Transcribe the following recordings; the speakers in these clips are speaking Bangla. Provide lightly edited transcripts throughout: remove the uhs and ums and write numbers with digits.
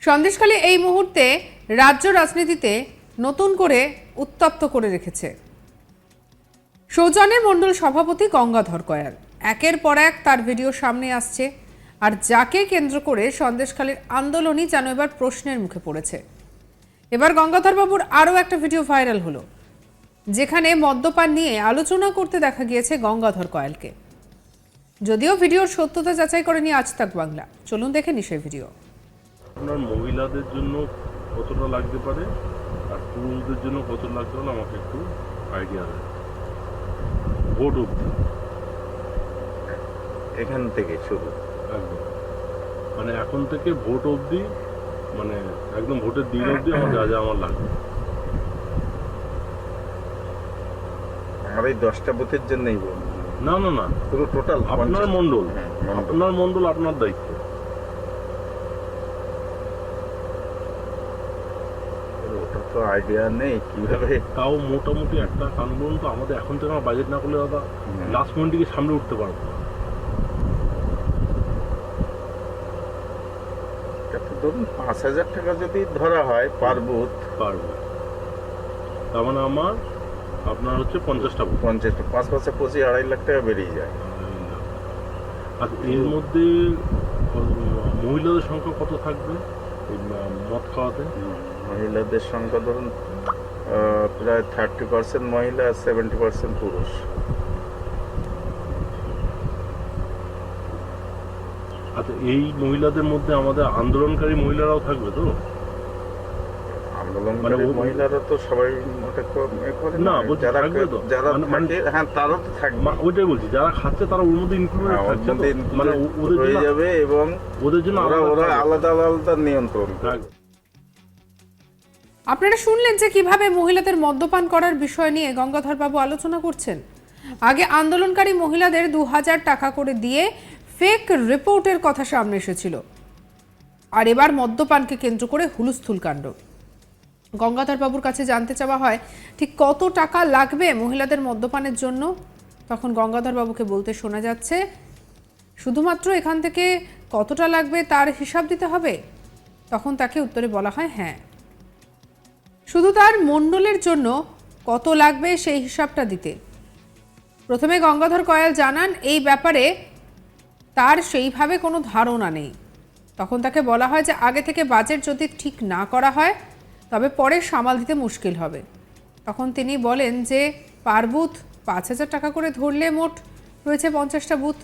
সন্দেশখালী এই মুহূর্তে রাজ্য রাজনীতিতে নতুন করে উত্তপ্ত করে রেখেছে। সৌজন্যের মণ্ডল সভাপতি গঙ্গাধর কয়াল একের পর এক তার ভিডিও সামনে আসছে, আর যাকে কেন্দ্র করে সন্দেশখালীর আন্দোলনই যেন এবার প্রশ্নের মুখে পড়েছে। এবার গঙ্গাধর বাবুর আরও একটা ভিডিও ভাইরাল হলো, যেখানে মদ্যপান নিয়ে আলোচনা করতে দেখা গিয়েছে গঙ্গাধর কয়ালকে। যদিও ভিডিওর সত্যতা যাচাই করেনি আজ তাক বাংলা। চলুন দেখে নি সেই ভিডিও। আপনার মহিলাদের জন্য কতটা লাগতে পারে আর পুরুষদের জন্য কত লাগতে পারে আমাকে একটু আইডিয়া দেয়। ভোট অবধি এখান থেকে শুরু, একদম মানে এখন থেকে ভোট অবধি, মানে একদম ভোটের দিন অবধি আমার যা যা আমার লাগবে। আমার এই 10টা বুথের জন্যই বলবো। না না না, পুরো টোটাল আপনার মণ্ডল, মণ্ডল। আপনার মণ্ডল, আপনার দায়িত্ব। ওটা তো আইডিয়া নেই কিভাবে। তাও মোটামুটি একটা কারণ বলুন তো, আমাদের এখন থেকে আমার বাজেট না করলে দাদা লাস্ট মিনিটে সামনে উঠতে পারবো না। ধরুন 5,000 টাকা যদি ধরা হয় পার বুথ, পারবো। তার মানে আমার আপনার হচ্ছে 50টা ভোট, 50টা 5 5 25 2.5 লাখ টাকা বেরিয়ে যায়। আর এর মধ্যে মহিলাদের সংখ্যা কত থাকবে এই মদ খাওয়াতে? মহিলাদের সংখ্যা ধরুন প্রায় 30% মহিলা, 70% পুরুষ। আচ্ছা, এই মহিলাদের মধ্যে আমাদের আন্দোলনকারী মহিলারাও থাকবে তো? আন্দোলনকারী মহিলারা তো সবাই ওটা করে না, বলছি যারা থাকবে তো? যারা মানে হ্যাঁ তারা তো থাকবে। ওইটাই বলছি, যারা খাচ্ছে তারা ওর মধ্যে ইনক্লুডেড থাকছে তো? মানে ওদের হয়ে জন্য যাবে এবং ওদের জন্য ওরা আলাদা আলাদা নিয়ন্ত্রণ করবে। আপনারা শুনলেন যে কিভাবে মহিলাদের মদ্যপান করার বিষয় নিয়ে গঙ্গাধর বাবু আলোচনা করছেন। আগে আন্দোলনকারী মহিলাদের 2000 টাকা করে দিয়ে ফেক রিপোর্টের কথা সামনে এসেছিল, আর এবার মদ্যপানকে কেন্দ্র করে হুলস্থুল কাণ্ড। গঙ্গাধর বাবুর কাছে জানতে চাওয়া হয় ঠিক কত টাকা লাগবে মহিলাদের মদ্যপানের জন্য। তখন গঙ্গাধর বাবুকে বলতে শোনা যাচ্ছে, শুধুমাত্র এখান থেকে কতটা লাগবে তার হিসাব দিতে হবে। তখন তাকে উত্তরে বলা হয় হ্যাঁ, শুধু তার মণ্ডলের জন্য কত লাগবে সেই হিসাবটা দিতে। প্রথমে গঙ্গাধর কয়াল জানান এই ব্যাপারে তার সেইভাবে কোনো ধারণা নেই। তখন তাকে বলা হয় যে আগে থেকে বাজেট যদি ঠিক না করা হয় তবে পরে সামাল দিতে মুশকিল হবে। তখন তিনি বলেন যে পার বুথ 5,000 টাকা করে ধরলে মোট রয়েছে 50টা বুথ,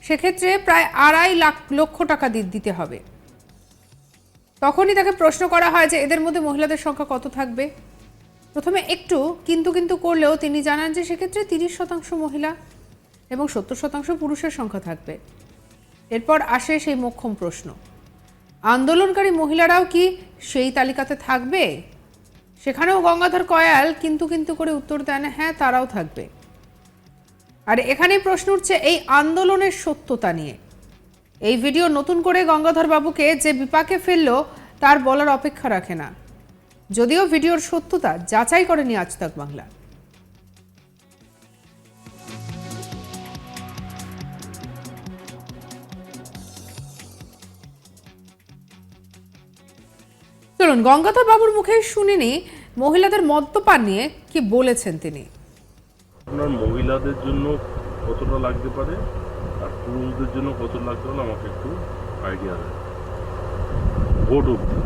সেক্ষেত্রে প্রায় 2.5 লক্ষ টাকা দিতে হবে। তখনই তাকে প্রশ্ন করা হয় যে এদের মধ্যে মহিলাদের সংখ্যা কত থাকবে। প্রথমে একটু কিন্তু করলেও তিনি জানান যে সেক্ষেত্রে 30% মহিলা এবং 70% পুরুষের সংখ্যা থাকবে। এরপর আসে সেই মোক্ষম প্রশ্ন, আন্দোলনকারী মহিলারাও কি সেই তালিকাতে থাকবে? সেখানেও গঙ্গাধর কয়াল কিন্তু করে উত্তর দেন হ্যাঁ, তারাও থাকবে। আর এখানেই প্রশ্ন উঠছে এই আন্দোলনের সত্যতা নিয়ে। এই ভিডিও নতুন করে গঙ্গাধর বাবুকে যে বিপাকে ফেললো তার বলার অপেক্ষা রাখে না, যদিও ভিডিওর সত্যতা যাচাই করেনি আজ তাক বাংলা। চলুন গঙ্গাধর বাবুর মুখে শুনিনি মহিলাদের মদ্যপান নিয়ে কি বলেছেন তিনি। আপনার মহিলাদের জন্য কতটা লাগতে পারে আর পুরুষদের জন্য কত লাগতে পারে আমাকে একটু আইডিয়া দেয়। ভোট অবধি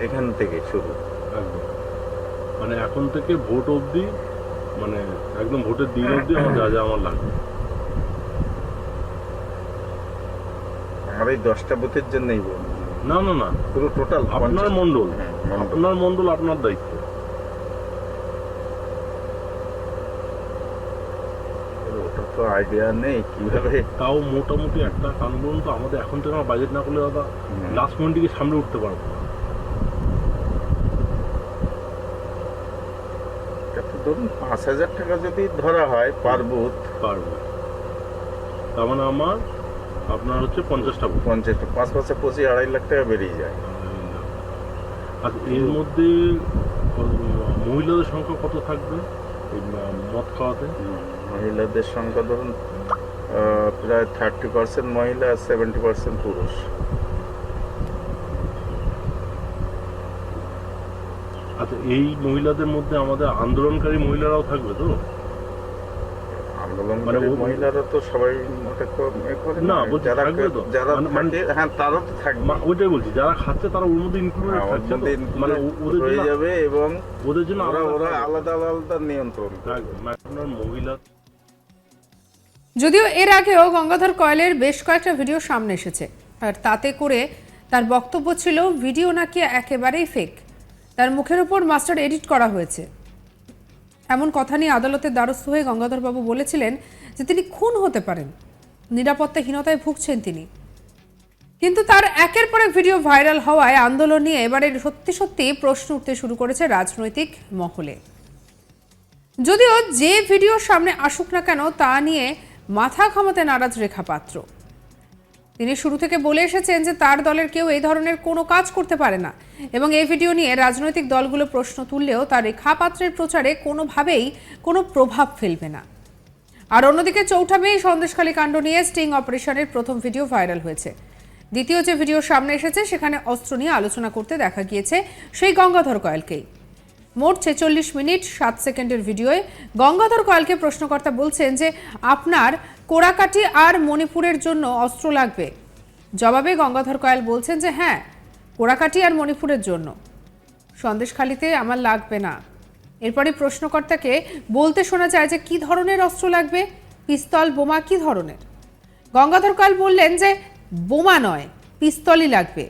এখান থেকে শুরু, একদম মানে এখন থেকে ভোট অবধি, মানে একদম ভোটের দিন অবধি আমার যা যা আমার লাগবে। আমার এই 10টা বুথের জন্যই বলবো। না না না, পুরো টোটাল আপনার মণ্ডল, মণ্ডল। আপনার মণ্ডল, আপনার দায়িত্ব। ওটা তো আইডিয়া নেই কিভাবে। তাও মোটামুটি একটা কারণ বলুন তো, আমাদের এখন থেকে আমার বাজেট না করলে দাদা লাস্ট মিনিটে সামনে উঠতে পারবো না। ধরুন 5,000 টাকা যদি ধরা হয় পার বুথ, পারবো। তার মানে আমার আপনার হচ্ছে 50টা ভোট, 50টা 5 5 25 2.5 লাখ টাকা বেরিয়ে যায়। আর এর মধ্যে মহিলাদের সংখ্যা কত থাকবে এই মদ খাওয়াতে? মহিলাদের সংখ্যা ধরুন প্রায় 30% মহিলা, 70% পুরুষ। আচ্ছা, এই মহিলাদের মধ্যে আমাদের আন্দোলনকারী মহিলারাও থাকবে তো? আন্দোলন মানে মহিলারা তো সবাই মোটে করে না, না, বলছি যারা থাকবে তো? যারা মানে থাকে, হ্যাঁ তারা তো থাকবে, ওইটাই বলছি, যারা খাচ্ছে তারা ওর মধ্যে ইনক্লুডেড হ্যাঁ, ওর থাকছে তো? মধ্যে মানে ওদের হয়ে জন্য যাবে এবং ওদের জন্য ওরা আলাদা আলাদা নিয়ন্ত্রণ করবে। আপনার মহিলা যদিও এর আগেও গঙ্গাধর কয়ালের বেশ কয়েকটা ভিডিও সামনে এসেছে, আর তাতে করে তার বক্তব্য ছিল ভিডিও নাকি একেবারেই ফেক, তার মুখের উপর মাস্টার এডিট করা হয়েছে। এমন কথা নিয়ে আদালতের দ্বারস্থ হয়ে গঙ্গাধরবাবু বলেছিলেন যে তিনি খুন হতে পারেন, নিরাপত্তাহীনতায় ভুগছেন তিনি। কিন্তু তার একের পর এক ভিডিও ভাইরাল হওয়ায় আন্দোলন নিয়ে এবারে সত্যি সত্যি প্রশ্ন উঠতে শুরু করেছে রাজনৈতিক মহলে। যদিও যে ভিডিও সামনে আসুক না কেন তা নিয়ে মাথা ঘামাতে নারাজ রেখা পাত্র। তিনি শুরু থেকে বলে এসেছেন যে তার দলের কেউ এই ধরনের কোনো কাজ করতে পারে না, এবং এই ভিডিও নিয়ে রাজনৈতিক দলগুলো প্রশ্ন তুললেও তার রেখা পাত্রের প্রচারে কোনোভাবেই কোনো প্রভাব ফেলবে না। আর অন্যদিকে চৌঠা মে সন্দেশখালী কাণ্ড নিয়ে স্টিং অপারেশনের প্রথম ভিডিও ভাইরাল হয়েছে। দ্বিতীয় যে ভিডিও সামনে এসেছে সেখানে অস্ত্র নিয়ে আলোচনা করতে দেখা গিয়েছে সেই গঙ্গাধর কয়ালকেই। মোট 46 মিনিট 7 সেকেন্ডের ভিডিওয়ে গঙ্গাধর কয়ালকে প্রশ্নকর্তা বলছেন যে আপনার কোড়াকাটি আর মণিপুরের জন্য অস্ত্র লাগবে। জবাবে গঙ্গাধর কয়াল বলছেন যে হ্যাঁ, কোড়াকাটি আর মণিপুরের জন্য, সন্দেশখালীতে আমার লাগবে না। এরপরে প্রশ্নকর্তাকে বলতে শোনা যায় যে কি ধরনের অস্ত্র লাগবে, পিস্তল বোমা কি ধরনের। গঙ্গাধর কয়াল বললেন যে বোমা নয়, পিস্তলই লাগবে।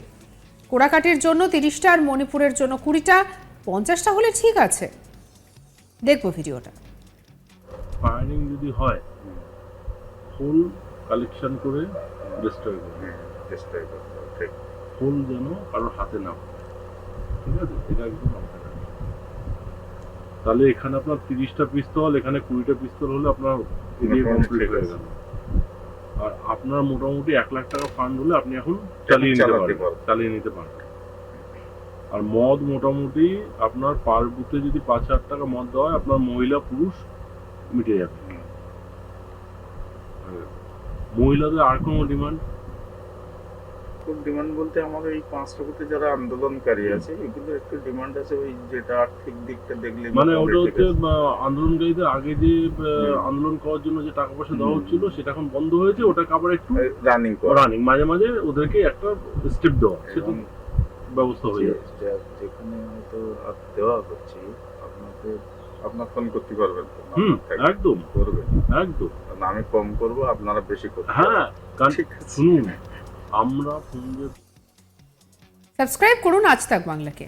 কোড়াকাটির জন্য 30টা আর মণিপুরের জন্য 20টা, 50টা হলে ঠিক আছে। দেখবো ভিডিওটা। ফায়ারিং যদি হয় ফুল কালেকশন করে ডিস্ট্রয় করবে, চেষ্টাই করতে হবে, ঠিক। ফুল যেন কারোর হাতে না পড়ে, ঠিক আছে? এটা একদম মাথায় রাখবেন। তাহলে এখানে আপনার 30টা পিস্তল, এখানে 20টা পিস্তল হলে আপনার এরিয়া কমপ্লিট হয়ে গেল। আর আপনার মোটামুটি 1 লাখ টাকা ফান্ড হলে আপনি এখন চালিয়ে নিতে পারেন। আর মদ মোটামুটি আপনার পার বুথে যদি 5,000 টাকা মদ দেওয়া হয়, আপনার মহিলা পুরুষ মিটে যাবে। মহিলাদের আর কোনো ডিমান্ড? খুব ডিমান্ড বলতে আমাদের এই 5টা বুথে যারা আন্দোলনকারী আছে এগুলো একটু ডিমান্ড আছে, ওই যেটা আর্থিক দিকটা দেখলে মানে ওটা হচ্ছে আন্দোলনকারীদের আগে যে আন্দোলন করার জন্য যে টাকা পয়সা দেওয়া হচ্ছিল সেটা এখন বন্ধ হয়েছে, ওটাকে আবার একটু রানিং মাঝে মাঝে ওদেরকে একটা স্টেপ দেওয়া, সেটা ব্যবস্থা হয়ে যাচ্ছে। যেখানে হয়তো দেওয়া হচ্ছে আপনার ফোন করতে পারবেন তো? একদম করবেন, একদম। আমি কম করবো, আপনারা বেশি করবেন। হ্যাঁ, কারণ শুনুন, আমরা ফোন সাবস্ক্রাইব করুন আজ তাক বাংলাকে।